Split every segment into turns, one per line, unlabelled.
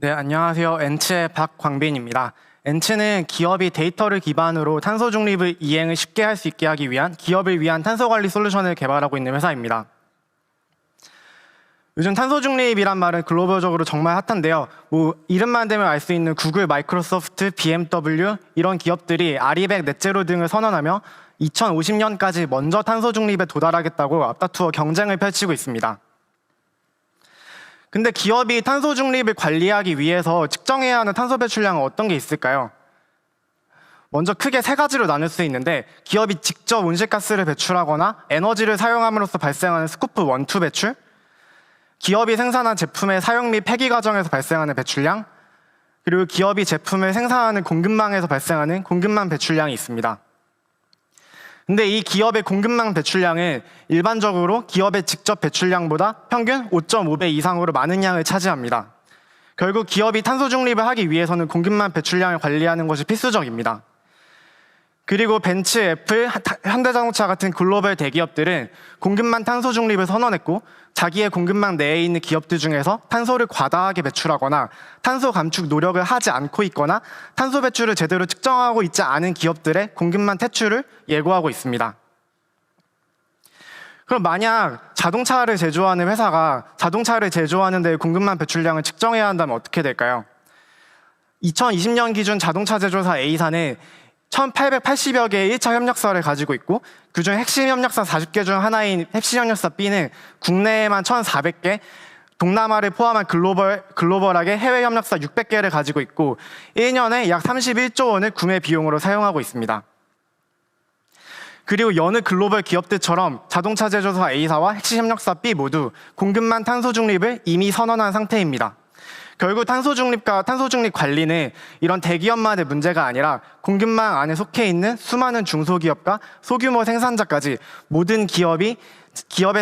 네, 안녕하세요. 엔츠의 박광빈입니다. 엔츠는 기업이 데이터를 기반으로 탄소 중립을 이행을 쉽게 할 수 있게 하기 위한 기업을 위한 탄소 관리 솔루션을 개발하고 있는 회사입니다. 요즘 탄소 중립이란 말은 글로벌적으로 정말 핫한데요. 이름만 대면 알 수 있는 구글, 마이크로소프트, BMW 이런 기업들이 아리백 넷제로 등을 선언하며 2050년까지 먼저 탄소 중립에 도달하겠다고 앞다투어 경쟁을 펼치고 있습니다. 근데 기업이 탄소 중립을 관리하기 위해서 측정해야 하는 탄소 배출량은 어떤 게 있을까요? 먼저 크게 세 가지로 나눌 수 있는데, 기업이 직접 온실가스를 배출하거나 에너지를 사용함으로써 발생하는 스코프 1, 2 배출, 기업이 생산한 제품의 사용 및 폐기 과정에서 발생하는 배출량, 그리고 기업이 제품을 생산하는 공급망에서 발생하는 공급망 배출량이 있습니다. 근데 이 기업의 공급망 배출량은 일반적으로 기업의 직접 배출량보다 평균 5.5배 이상으로 많은 양을 차지합니다. 결국 기업이 탄소 중립을 하기 위해서는 공급망 배출량을 관리하는 것이 필수적입니다. 그리고 벤츠, 애플, 현대자동차 같은 글로벌 대기업들은 공급망 탄소 중립을 선언했고, 자기의 공급망 내에 있는 기업들 중에서 탄소를 과다하게 배출하거나 탄소 감축 노력을 하지 않고 있거나 탄소 배출을 제대로 측정하고 있지 않은 기업들의 공급망 퇴출을 예고하고 있습니다. 그럼 만약 자동차를 제조하는 회사가 자동차를 제조하는 데 공급망 배출량을 측정해야 한다면 어떻게 될까요? 2020년 기준 자동차 제조사 A사는 1880여 개의 1차 협력사를 가지고 있고, 그중 핵심 협력사 40개 중 하나인 핵심 협력사 B는 국내에만 1,400개, 동남아를 포함한 글로벌하게 해외 협력사 600개를 가지고 있고 1년에 약 31조 원을 구매 비용으로 사용하고 있습니다. 그리고 여느 글로벌 기업들처럼 자동차 제조사 A사와 핵심 협력사 B 모두 공급망 탄소 중립을 이미 선언한 상태입니다. 결국 탄소 중립과 탄소 중립 관리는 이런 대기업만의 문제가 아니라 공급망 안에 속해 있는 수많은 중소기업과 소규모 생산자까지 모든 기업의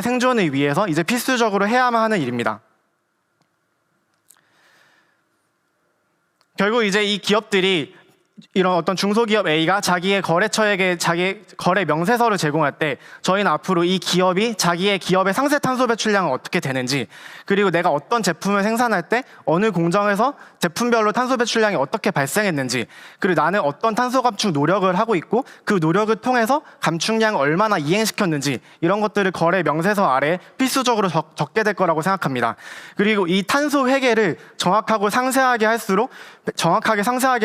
생존을 위해서 이제 필수적으로 해야만 하는 일입니다. 결국 이제 이 기업들이 이런 어떤 중소기업 A가 자기의 거래처에게 자기 거래 명세서를 제공할 때, 저희는 앞으로 이 기업이 자기의 기업의 상세 탄소 배출량은 어떻게 되는지, 그리고 내가 어떤 제품을 생산할 때 어느 공정에서 제품별로 탄소 배출량이 어떻게 발생했는지, 그리고 나는 어떤 탄소 감축 노력을 하고 있고 그 노력을 통해서 감축량을 얼마나 이행시켰는지, 이런 것들을 거래 명세서 아래에 필수적으로 적게 될 거라고 생각합니다. 그리고 이 탄소 회계를 정확하게 상세하게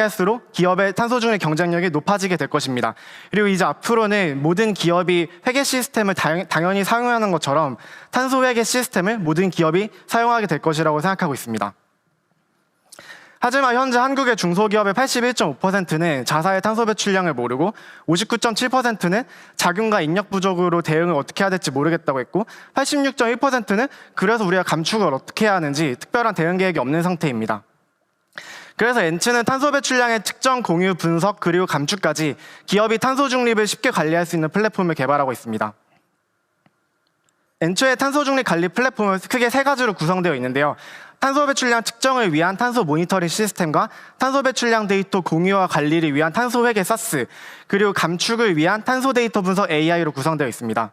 할수록 기업의 탄소 중립 경쟁력이 높아지게 될 것입니다. 그리고 이제 앞으로는 모든 기업이 회계 시스템을 당연히 사용하는 것처럼 탄소 회계 시스템을 모든 기업이 사용하게 될 것이라고 생각하고 있습니다. 하지만 현재 한국의 중소기업의 81.5%는 자사의 탄소 배출량을 모르고 59.7%는 자금과 인력 부족으로 대응을 어떻게 해야 될지 모르겠다고 했고, 86.1%는 그래서 우리가 감축을 어떻게 해야 하는지 특별한 대응 계획이 없는 상태입니다. 그래서 엔츠는 탄소 배출량의 측정, 공유, 분석, 그리고 감축까지 기업이 탄소 중립을 쉽게 관리할 수 있는 플랫폼을 개발하고 있습니다. 엔츠의 탄소 중립 관리 플랫폼은 크게 세 가지로 구성되어 있는데요. 탄소 배출량 측정을 위한 탄소 모니터링 시스템과 탄소 배출량 데이터 공유와 관리를 위한 탄소 회계 SaaS, 그리고 감축을 위한 탄소 데이터 분석 AI로 구성되어 있습니다.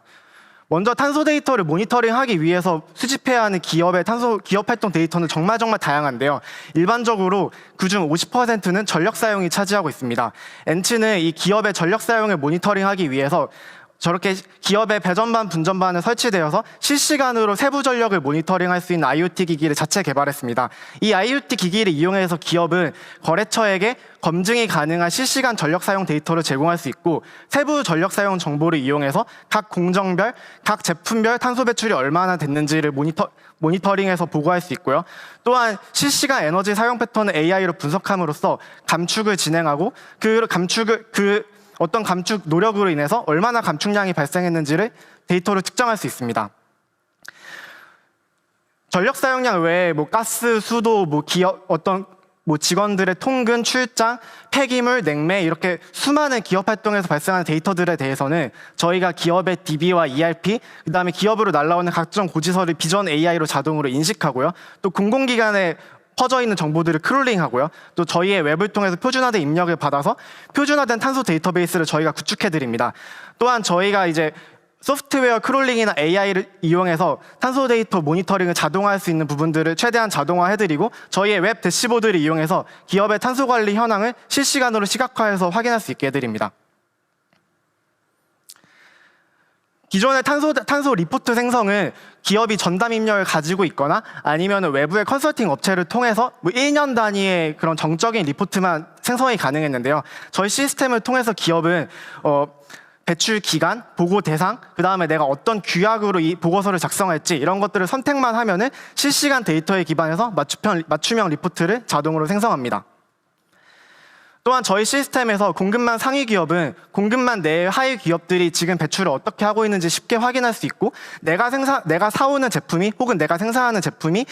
먼저 탄소 데이터를 모니터링하기 위해서 수집해야 하는 기업 활동 데이터는 정말 다양한데요. 일반적으로 그중 50%는 전력 사용이 차지하고 있습니다. 엔츠는 이 기업의 전력 사용을 모니터링하기 위해서 저렇게 기업의 배전반, 분전반에 설치되어서 실시간으로 세부 전력을 모니터링할 수 있는 IoT 기기를 자체 개발했습니다. 이 IoT 기기를 이용해서 기업은 거래처에게 검증이 가능한 실시간 전력 사용 데이터를 제공할 수 있고, 세부 전력 사용 정보를 이용해서 각 공정별, 각 제품별 탄소 배출이 얼마나 됐는지를 모니터링해서 보고할 수 있고요. 또한 실시간 에너지 사용 패턴을 AI로 분석함으로써 감축을 진행하고 어떤 감축 노력으로 인해서 얼마나 감축량이 발생했는지를 데이터로 측정할 수 있습니다. 전력 사용량 외에 가스, 수도, 직원들의 통근, 출장, 폐기물, 냉매, 이렇게 수많은 기업 활동에서 발생하는 데이터들에 대해서는 저희가 기업의 DB와 ERP, 그 다음에 기업으로 날라오는 각종 고지서를 비전 AI로 자동으로 인식하고요. 또 공공기관에 퍼져 있는 정보들을 크롤링하고요. 또 저희의 웹을 통해서 표준화된 입력을 받아서 표준화된 탄소 데이터베이스를 저희가 구축해 드립니다. 또한 저희가 이제 소프트웨어 크롤링이나 AI를 이용해서 탄소 데이터 모니터링을 자동화할 수 있는 부분들을 최대한 자동화해드리고 저희의 웹 대시보드를 이용해서 기업의 탄소 관리 현황을 실시간으로 시각화해서 확인할 수 있게 해드립니다. 기존의 탄소 리포트 생성은 기업이 전담 입력을 가지고 있거나 아니면 외부의 컨설팅 업체를 통해서 1년 단위의 그런 정적인 리포트만 생성이 가능했는데요. 저희 시스템을 통해서 기업은 배출 기간, 보고 대상, 그 다음에 내가 어떤 규약으로 이 보고서를 작성할지 이런 것들을 선택만 하면은 실시간 데이터에 기반해서 맞춤형 리포트를 자동으로 생성합니다. 또한 저희 시스템에서 공급망 상위 기업은 공급망 내의 하위 기업들이 지금 배출을 어떻게 하고 있는지 쉽게 확인할 수 있고 내가 사오는 제품이 혹은 내가 생산하는 제품이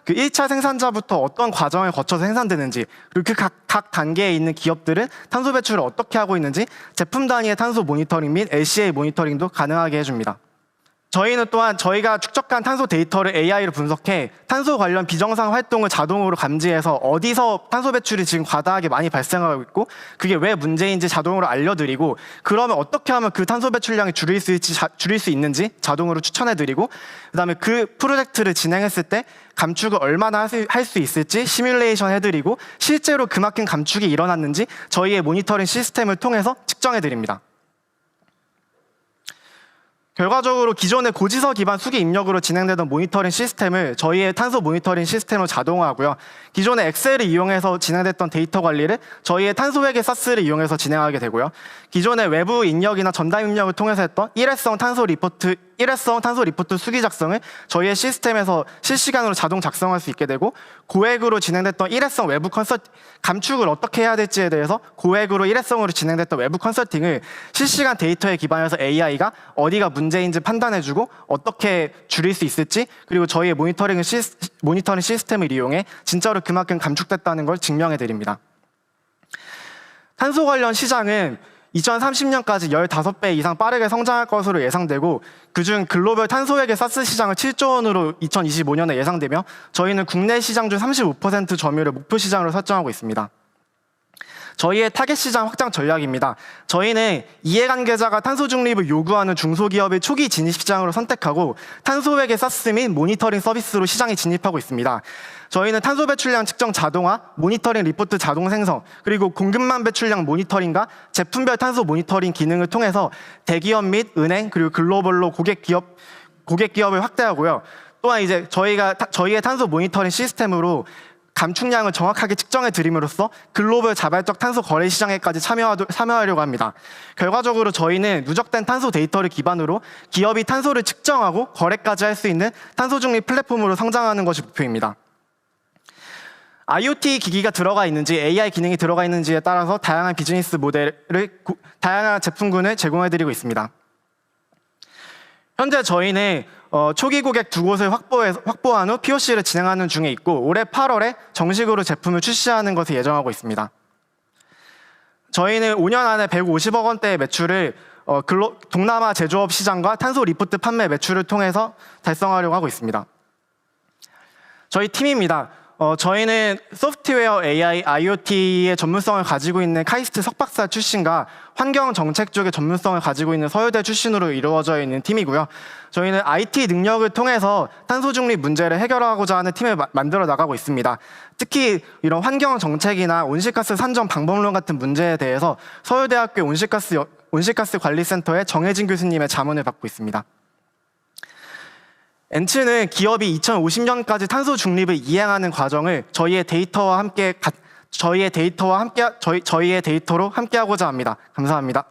그 1차 생산자부터 어떤 과정을 거쳐서 생산되는지 그리고 그 각 단계에 있는 기업들은 탄소 배출을 어떻게 하고 있는지 제품 단위의 탄소 모니터링 및 LCA 모니터링도 가능하게 해줍니다. 저희는 또한 저희가 축적한 탄소 데이터를 AI로 분석해 탄소 관련 비정상 활동을 자동으로 감지해서 어디서 탄소 배출이 지금 과다하게 많이 발생하고 있고 그게 왜 문제인지 자동으로 알려드리고 그러면 어떻게 하면 그 탄소 배출량이 줄일 수 있는지 자동으로 추천해드리고 그다음에 그 프로젝트를 진행했을 때 감축을 얼마나 할 수 있을지 시뮬레이션 해드리고 실제로 그만큼 감축이 일어났는지 저희의 모니터링 시스템을 통해서 측정해드립니다. 결과적으로 기존의 고지서 기반 수기 입력으로 진행되던 모니터링 시스템을 저희의 탄소 모니터링 시스템으로 자동화하고요. 기존의 엑셀을 이용해서 진행됐던 데이터 관리를 저희의 탄소 회계 사스를 이용해서 진행하게 되고요. 기존의 외부 입력이나 전담 입력을 통해서 했던 일회성 탄소 리포트 수기 작성을 저희의 시스템에서 실시간으로 자동 작성할 수 있게 되고 고액으로 진행됐던 일회성 외부 감축을 어떻게 해야 될지에 대해서 고액으로 일회성으로 진행됐던 외부 컨설팅을 실시간 데이터에 기반해서 AI가 어디가 문제인지 판단해주고 어떻게 줄일 수 있을지 그리고 저희의 모니터링 시스템을 이용해 진짜로 그만큼 감축됐다는 걸 증명해드립니다. 탄소 관련 시장은 2030년까지 15배 이상 빠르게 성장할 것으로 예상되고 그중 글로벌 탄소회계 사스 시장은 7조 원으로 2025년에 예상되며 저희는 국내 시장 중 35% 점유율을 목표 시장으로 설정하고 있습니다. 저희의 타겟 시장 확장 전략입니다. 저희는 이해관계자가 탄소 중립을 요구하는 중소기업의 초기 진입 시장으로 선택하고 탄소회계 사스 및 모니터링 서비스로 시장에 진입하고 있습니다. 저희는 탄소 배출량 측정 자동화, 모니터링 리포트 자동 생성, 그리고 공급망 배출량 모니터링과 제품별 탄소 모니터링 기능을 통해서 대기업 및 은행 그리고 글로벌로 고객 기업을 확대하고요. 또한 이제 저희의 탄소 모니터링 시스템으로 감축량을 정확하게 측정해 드림으로써 글로벌 자발적 탄소 거래 시장에까지 참여하려고 합니다. 결과적으로 저희는 누적된 탄소 데이터를 기반으로 기업이 탄소를 측정하고 거래까지 할 수 있는 탄소 중립 플랫폼으로 성장하는 것이 목표입니다. IoT 기기가 들어가 있는지 AI 기능이 들어가 있는지에 따라서 다양한 비즈니스 다양한 제품군을 제공해드리고 있습니다. 현재 저희는 초기 고객 2곳을 확보한 후 POC를 진행하는 중에 있고 올해 8월에 정식으로 제품을 출시하는 것을 예정하고 있습니다. 저희는 5년 안에 150억 원대의 매출을 동남아 제조업 시장과 탄소 리포트 판매 매출을 통해서 달성하려고 하고 있습니다. 저희 팀입니다. 저희는 소프트웨어, AI, IoT의 전문성을 가지고 있는 카이스트 석박사 출신과 환경 정책 쪽의 전문성을 가지고 있는 서울대 출신으로 이루어져 있는 팀이고요. 저희는 IT 능력을 통해서 탄소 중립 문제를 해결하고자 하는 팀을 만들어 나가고 있습니다. 특히 이런 환경 정책이나 온실가스 산정 방법론 같은 문제에 대해서 서울대학교 온실가스 관리센터의 정혜진 교수님의 자문을 받고 있습니다. 엔츠는 기업이 2050년까지 탄소 중립을 이행하는 과정을 저희의 데이터로 함께하고자 합니다. 감사합니다.